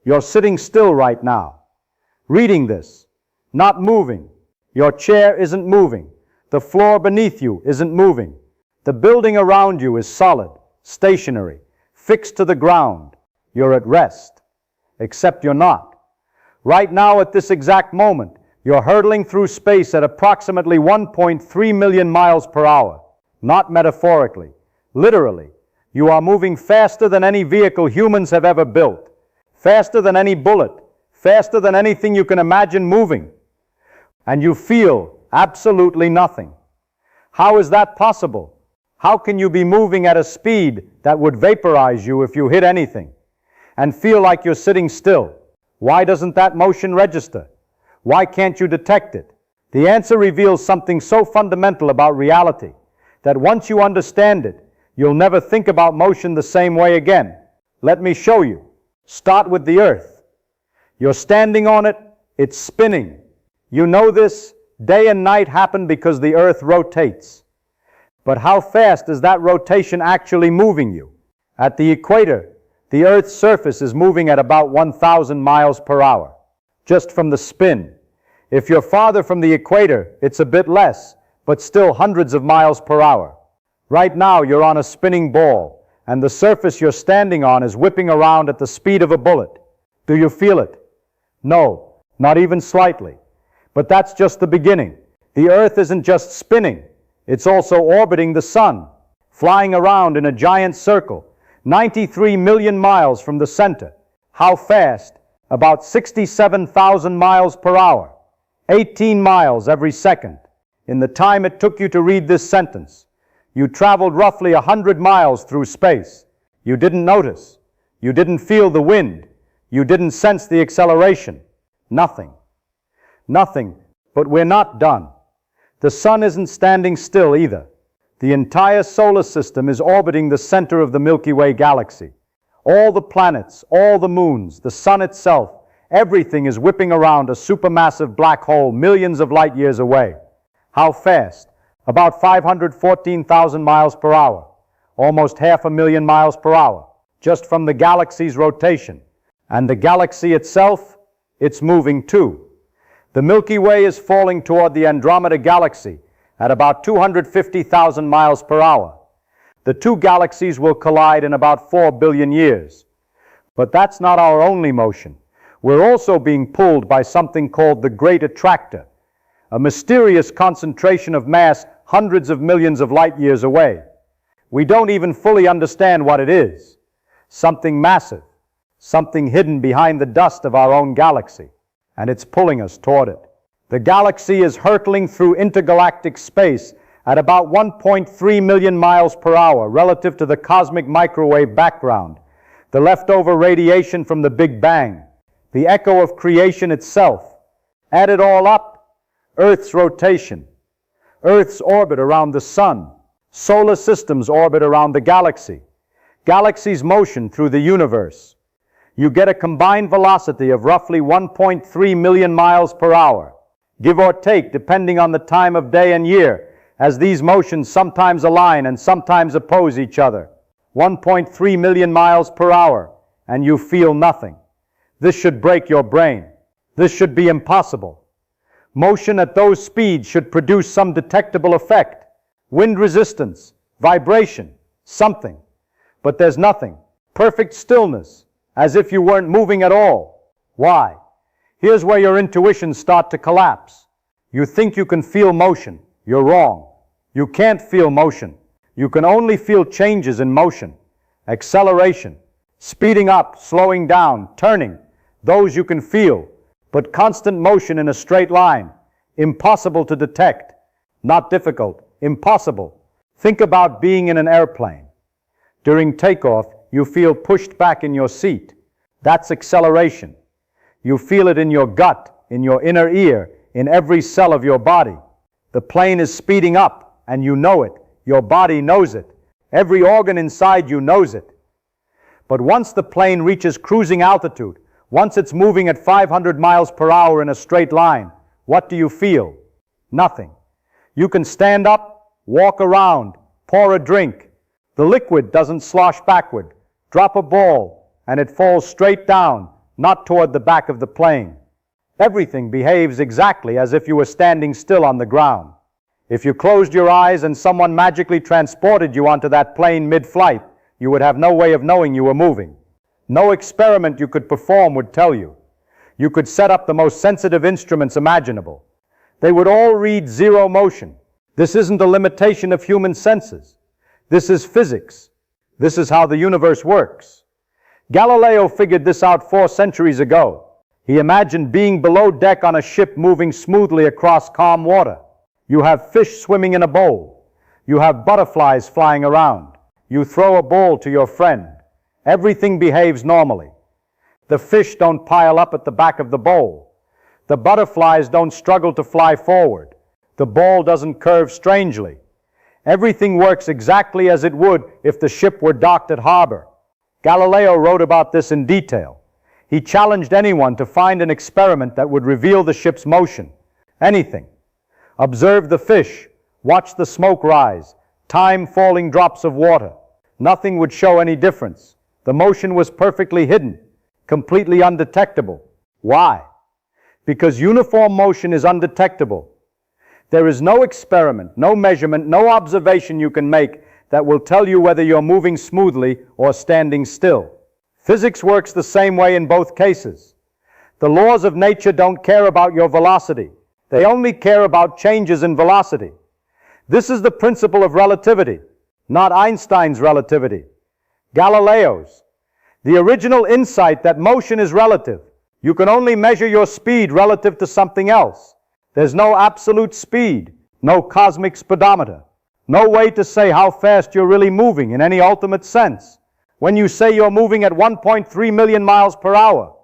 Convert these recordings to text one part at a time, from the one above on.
You're sitting still right now, reading this, not moving. Your chair isn't moving. The floor beneath you isn't moving. The building around you is solid, stationary, fixed to the ground. You're at rest. Except you're not. Right now, at this exact moment, you're hurtling through space at approximately 1.3 million miles per hour. Not metaphorically, literally. You are moving faster than any vehicle humans have ever built, faster than any bullet, faster than anything you can imagine moving. And you feel absolutely nothing. How is that possible? How can you be moving at a speed that would vaporize you if you hit anything, and feel like you're sitting still? Why doesn't that motion register? Why can't you detect it? The answer reveals something so fundamental about reality that once you understand it, you'll never think about motion the same way again. Let me show you. Start with the Earth. You're standing on it, it's spinning. You know this. Day and night happen because the Earth rotates. But how fast is that rotation actually moving you? At the equator, the Earth's surface is moving at about 1,000 miles per hour, just from the spin. If you're farther from the equator, it's a bit less, but still hundreds of miles per hour. Right now, you're on a spinning ball, and the surface you're standing on is whipping around at the speed of a bullet. Do you feel it? No, not even slightly. But that's just the beginning. The Earth isn't just spinning, it's also orbiting the Sun, flying around in a giant circle, 93 million miles from the center. How fast? About 67,000 miles per hour, 18 miles every second. In the time it took you to read this sentence, you traveled roughly 100 miles through space. You didn't notice. You didn't feel the wind. You didn't sense the acceleration. Nothing. Nothing. But we're not done. The Sun isn't standing still either. The entire solar system is orbiting the center of the Milky Way galaxy. All the planets, all the moons, the Sun itself, everything is whipping around a supermassive black hole millions of light years away. How fast? About 514,000 miles per hour, almost 500,000 miles per hour, just from the galaxy's rotation. And the galaxy itself, it's moving too. The Milky Way is falling toward the Andromeda galaxy at about 250,000 miles per hour. The two galaxies will collide in about 4 billion years. But that's not our only motion. We're also being pulled by something called the Great Attractor, a mysterious concentration of mass hundreds of millions of light years away. We don't even fully understand what it is. Something massive, something hidden behind the dust of our own galaxy, and it's pulling us toward it. The galaxy is hurtling through intergalactic space at about 1.3 million miles per hour relative to the cosmic microwave background, the leftover radiation from the Big Bang, the echo of creation itself. Add it all up, Earth's rotation, Earth's orbit around the Sun, solar system's orbit around the galaxy, galaxy's motion through the universe. You get a combined velocity of roughly 1.3 million miles per hour, give or take depending on the time of day and year, as these motions sometimes align and sometimes oppose each other. 1.3 million miles per hour, and you feel nothing. This should break your brain. This should be impossible. Motion at those speeds should produce some detectable effect. Wind resistance, vibration, something. But there's nothing. Perfect stillness, as if you weren't moving at all. Why? Here's where your intuitions start to collapse. You think you can feel motion. You're wrong. You can't feel motion. You can only feel changes in motion. Acceleration, speeding up, slowing down, turning. Those you can feel. But constant motion in a straight line, impossible to detect. Not difficult, impossible. Think about being in an airplane. During takeoff, you feel pushed back in your seat. That's acceleration. You feel it in your gut, in your inner ear, in every cell of your body. The plane is speeding up, and you know it. Your body knows it. Every organ inside you knows it. But once the plane reaches cruising altitude, once it's moving at 500 miles per hour in a straight line, what do you feel? Nothing. You can stand up, walk around, pour a drink. The liquid doesn't slosh backward. Drop a ball, and it falls straight down, not toward the back of the plane. Everything behaves exactly as if you were standing still on the ground. If you closed your eyes and someone magically transported you onto that plane mid-flight, you would have no way of knowing you were moving. No experiment you could perform would tell you. You could set up the most sensitive instruments imaginable. They would all read zero motion. This isn't a limitation of human senses. This is physics. This is how the universe works. Galileo figured this out 4 centuries ago. He imagined being below deck on a ship moving smoothly across calm water. You have fish swimming in a bowl. You have butterflies flying around. You throw a ball to your friend. Everything behaves normally. The fish don't pile up at the back of the bowl. The butterflies don't struggle to fly forward. The ball doesn't curve strangely. Everything works exactly as it would if the ship were docked at harbor. Galileo wrote about this in detail. He challenged anyone to find an experiment that would reveal the ship's motion. Anything. Observe the fish, watch the smoke rise, time falling drops of water. Nothing would show any difference. The motion was perfectly hidden, completely undetectable. Why? Because uniform motion is undetectable. There is no experiment, no measurement, no observation you can make that will tell you whether you're moving smoothly or standing still. Physics works the same way in both cases. The laws of nature don't care about your velocity. They only care about changes in velocity. This is the principle of relativity, not Einstein's relativity. Galileo's. The original insight that motion is relative. You can only measure your speed relative to something else. There's no absolute speed, no cosmic speedometer, no way to say how fast you're really moving in any ultimate sense. When you say you're moving at 1.3 million miles per hour,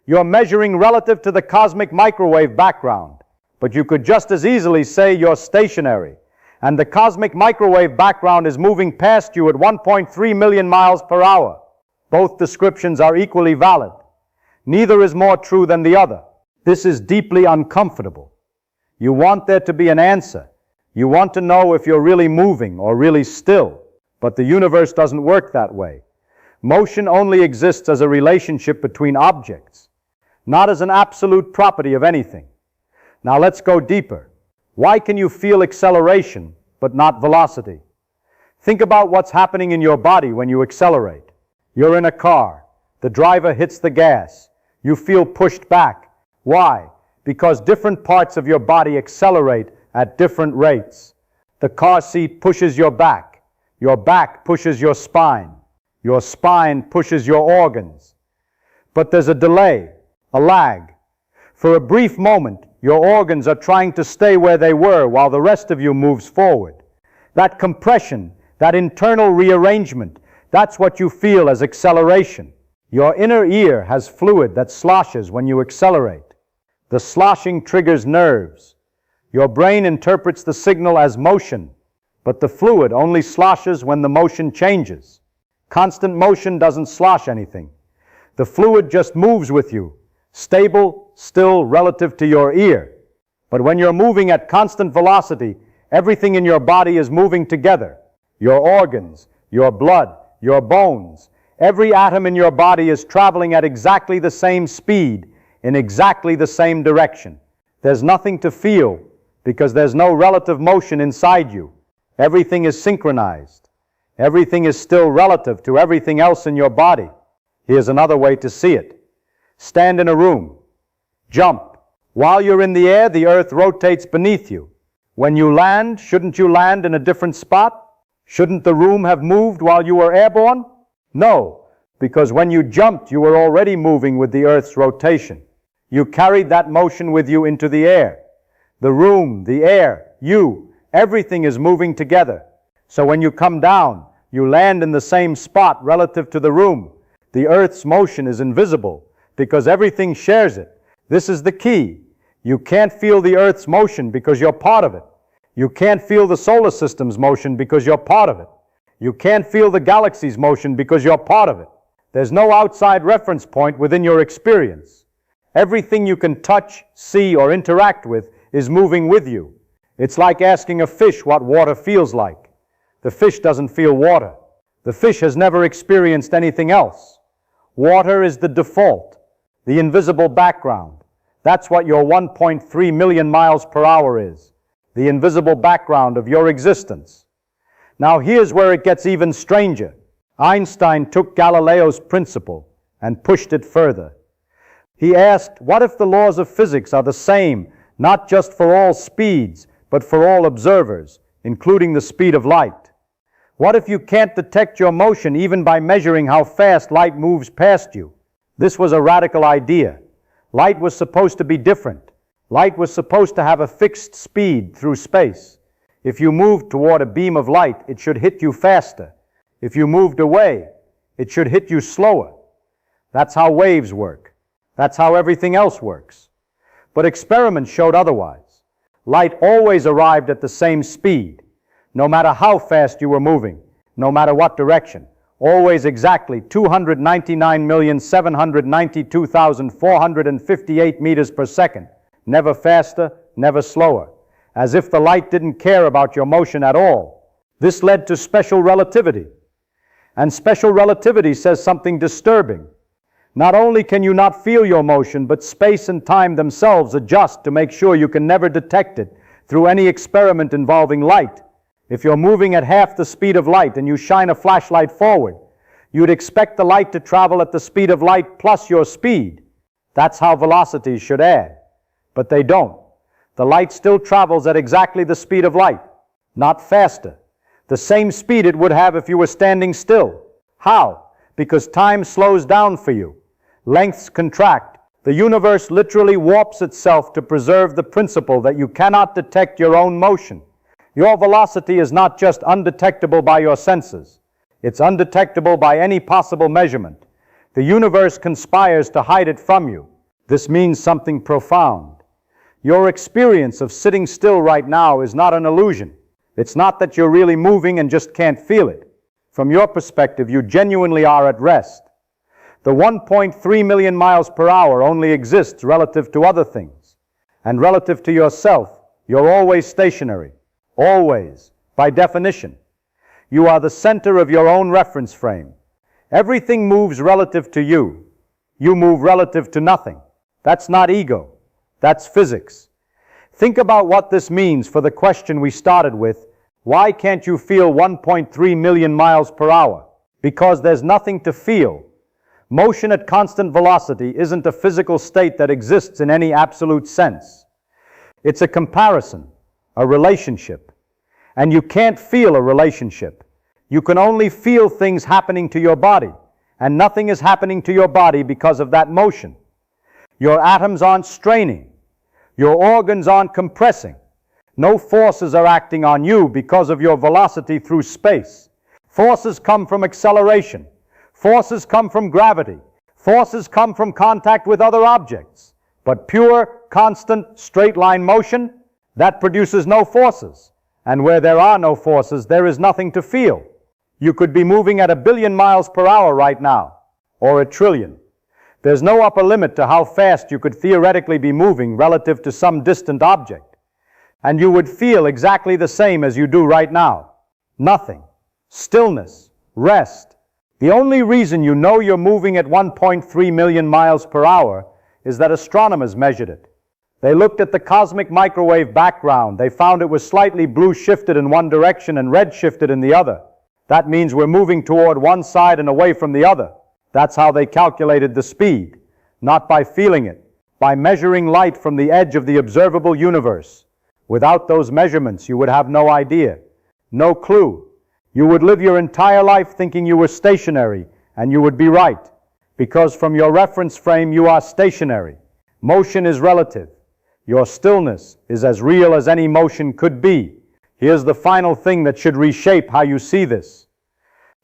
you're measuring relative to the cosmic microwave background. But you could just as easily say you're stationary, and the cosmic microwave background is moving past you at 1.3 million miles per hour. Both descriptions are equally valid. Neither is more true than the other. This is deeply uncomfortable. You want there to be an answer. You want to know if you're really moving or really still. But the universe doesn't work that way. Motion only exists as a relationship between objects, not as an absolute property of anything. Now let's go deeper. Why can you feel acceleration but not velocity? Think about what's happening in your body when you accelerate. You're in a car. The driver hits the gas. You feel pushed back. Why? Because different parts of your body accelerate at different rates. The car seat pushes your back pushes your spine pushes your organs. But there's a delay, a lag. For a brief moment, your organs are trying to stay where they were while the rest of you moves forward. That compression, that internal rearrangement, that's what you feel as acceleration. Your inner ear has fluid that sloshes when you accelerate. The sloshing triggers nerves. Your brain interprets the signal as motion, but the fluid only sloshes when the motion changes. Constant motion doesn't slosh anything. The fluid just moves with you, stable, still, relative to your ear. But when you're moving at constant velocity, everything in your body is moving together. Your organs, your blood, your bones, every atom in your body is traveling at exactly the same speed, in exactly the same direction. There's nothing to feel because there's no relative motion inside you. Everything is synchronized. Everything is still relative to everything else in your body. Here's another way to see it. Stand in a room. Jump. While you're in the air, the earth rotates beneath you. When you land, shouldn't you land in a different spot? Shouldn't the room have moved while you were airborne? No, because when you jumped, you were already moving with the earth's rotation. You carried that motion with you into the air. The room, the air, you, everything is moving together. So when you come down, you land in the same spot relative to the room. The earth's motion is invisible because everything shares it. This is the key. You can't feel the earth's motion because you're part of it. You can't feel the solar system's motion because you're part of it. You can't feel the galaxy's motion because you're part of it. There's no outside reference point within your experience. Everything you can touch, see, or interact with is moving with you. It's like asking a fish what water feels like. The fish doesn't feel water. The fish has never experienced anything else. Water is the default. the invisible background. That's what your 1.3 million miles per hour is, the invisible background of your existence. Now here's where it gets even stranger. Einstein took Galileo's principle and pushed it further. He asked, what if the laws of physics are the same, not just for all speeds, but for all observers, including the speed of light? What if you can't detect your motion even by measuring how fast light moves past you? This was a radical idea. Light was supposed to be different. Light was supposed to have a fixed speed through space. If you moved toward a beam of light, it should hit you faster. If you moved away, it should hit you slower. That's how waves work. That's how everything else works. But experiments showed otherwise. Light always arrived at the same speed, no matter how fast you were moving, no matter what direction. Always exactly 299,792,458 meters per second. Never faster, never slower. As if the light didn't care about your motion at all. This led to special relativity. And special relativity says something disturbing. Not only can you not feel your motion, but space and time themselves adjust to make sure you can never detect it through any experiment involving light. If you're moving at half the speed of light and you shine a flashlight forward, you'd expect the light to travel at the speed of light plus your speed. That's how velocities should add. But they don't. The light still travels at exactly the speed of light, not faster. The same speed it would have if you were standing still. How? Because time slows down for you. Lengths contract. The universe literally warps itself to preserve the principle that you cannot detect your own motion. Your velocity is not just undetectable by your senses. It's undetectable by any possible measurement. The universe conspires to hide it from you. This means something profound. Your experience of sitting still right now is not an illusion. It's not that you're really moving and just can't feel it. From your perspective, you genuinely are at rest. The 1.3 million miles per hour only exists relative to other things. And relative to yourself, you're always stationary. Always. By definition. You are the center of your own reference frame. Everything moves relative to you. You move relative to nothing. That's not ego. That's physics. Think about what this means for the question we started with. Why can't you feel 1.3 million miles per hour? Because there's nothing to feel. Motion at constant velocity isn't a physical state that exists in any absolute sense. It's a comparison, a relationship. And you can't feel a relationship. You can only feel things happening to your body. And nothing is happening to your body because of that motion. Your atoms aren't straining. Your organs aren't compressing. No forces are acting on you because of your velocity through space. Forces come from acceleration. Forces come from gravity. Forces come from contact with other objects. But pure, constant, straight-line motion, that produces no forces. And where there are no forces, there is nothing to feel. You could be moving at 1 billion miles per hour right now, or 1 trillion. There's no upper limit to how fast you could theoretically be moving relative to some distant object. And you would feel exactly the same as you do right now. Nothing. Stillness. Rest. The only reason you know you're moving at 1.3 million miles per hour is that astronomers measured it. They looked at the cosmic microwave background. They found it was slightly blue shifted in one direction and red shifted in the other. That means we're moving toward one side and away from the other. That's how they calculated the speed. Not by feeling it, by measuring light from the edge of the observable universe. Without those measurements, you would have no idea, no clue. You would live your entire life thinking you were stationary, and you would be right, because from your reference frame you are stationary. Motion is relative. Your stillness is as real as any motion could be. Here's the final thing that should reshape how you see this.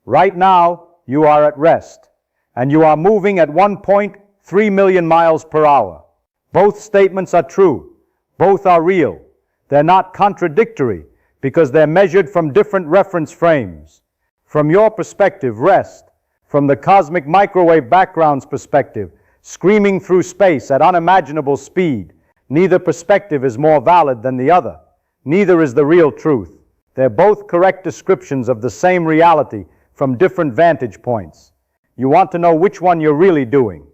Right now, you are at rest, and you are moving at 1.3 million miles per hour. Both statements are true. Both are real. They're not contradictory, because they're measured from different reference frames. From your perspective, rest. From the cosmic microwave background's perspective, screaming through space at unimaginable speed. Neither perspective is more valid than the other. Neither is the real truth. They're both correct descriptions of the same reality from different vantage points. You want to know which one you're really doing.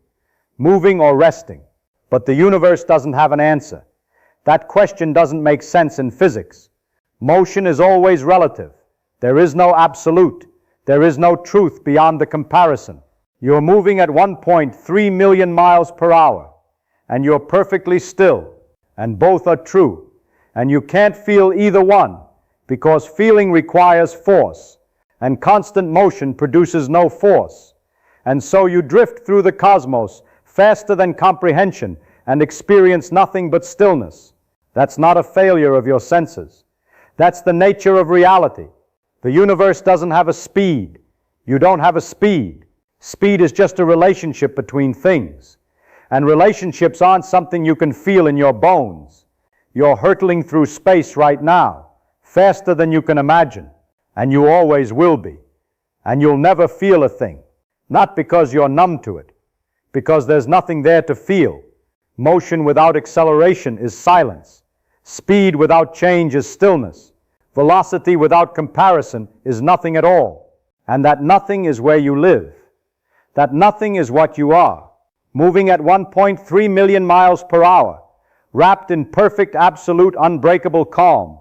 moving or resting. But the universe doesn't have an answer. That question doesn't make sense in physics. Motion is always relative. There is no absolute. There is no truth beyond the comparison. You're moving at 1.3 million miles per hour, and you're perfectly still, and both are true. And you can't feel either one, because feeling requires force, and constant motion produces no force. And so you drift through the cosmos faster than comprehension and experience nothing but stillness. That's not a failure of your senses. That's the nature of reality. The universe doesn't have a speed. You don't have a speed. Speed is just a relationship between things. And relationships aren't something you can feel in your bones. You're hurtling through space right now, faster than you can imagine. And you always will be. And you'll never feel a thing. Not because you're numb to it, because there's nothing there to feel. Motion without acceleration is silence. Speed without change is stillness. Velocity without comparison is nothing at all. And that nothing is where you live. That nothing is what you are, moving at 1.3 million miles per hour, wrapped in perfect, absolute, unbreakable calm.